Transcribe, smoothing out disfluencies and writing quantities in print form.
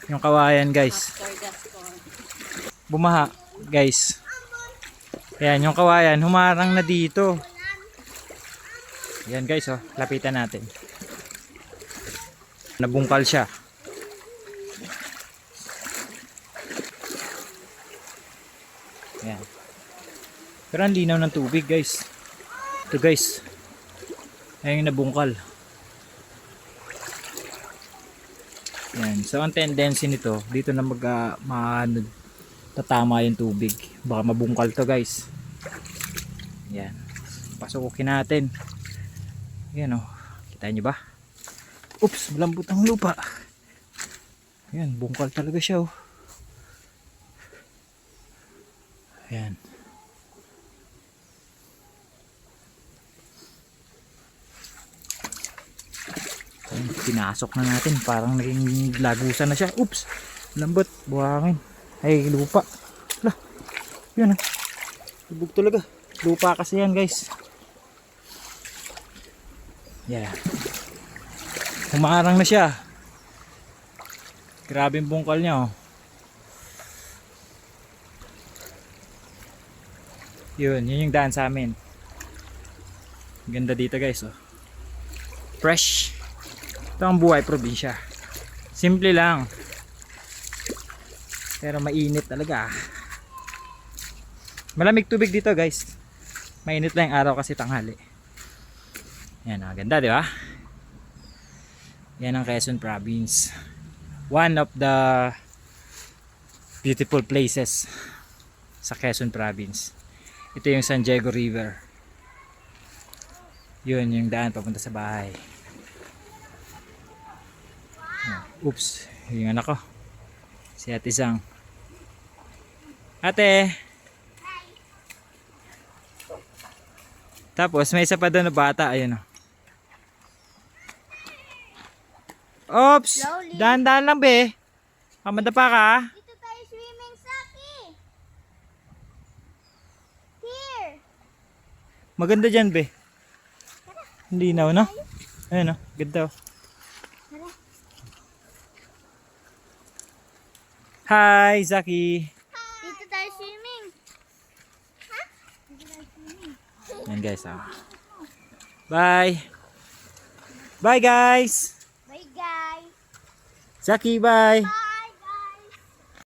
Yung kawayan guys. Bumaha guys. Ayan yung kawayan. Humarang na dito. Ayan guys oh. Lapitan natin. Nabungkal siya. Ayan. Pero ang linaw ng tubig guys. Ito guys. Ayan yung nabungkal. Ayan. So ang tendency nito, dito na tatama yung tubig. Baka mabungkal to guys. Ayan. Pasukin natin. Ayan o. Kita nyo ba? Oops! Malambot ang lupa. Ayan. Bungkal talaga siya o. Ayan. Ayan. Pinasok na natin. Parang naging lagusan na siya. Oops! Lambot. Buhangin. Ay lupa. Lah. Yun o. Lubog talaga. Lupa kasi yan guys. Yan. Humarang na siya. Grabe yung bungkal niya oh. Yun yung daan sa amin. Ganda dito guys oh. Fresh. Ito ang buhay probinsya. Simple lang. Pero mainit talaga. Malamig tubig dito guys. Mainit lang yung araw kasi tanghali. Yan oh, ganda di ba? Yan ang Quezon Province. One of the beautiful places sa Quezon Province. Ito yung San Diego River. Yun yung daan papunta sa bahay. Oops, yung anak ko. Si Ate Sang. Ate! Tapos may isa pa doon na bata. Ayun o. Oops! Dahan-dahan lang be. Kamadapa ka. Dito tayo swimming, Saki. Here. Maganda dyan be. Hindi na no? Ayun o. Ganda o. Hi Zaki. Dito tayo swimming. Ha? Dito tayo swimming. Yan guys ah. Bye. Bye guys. Bye guys. Zaki bye.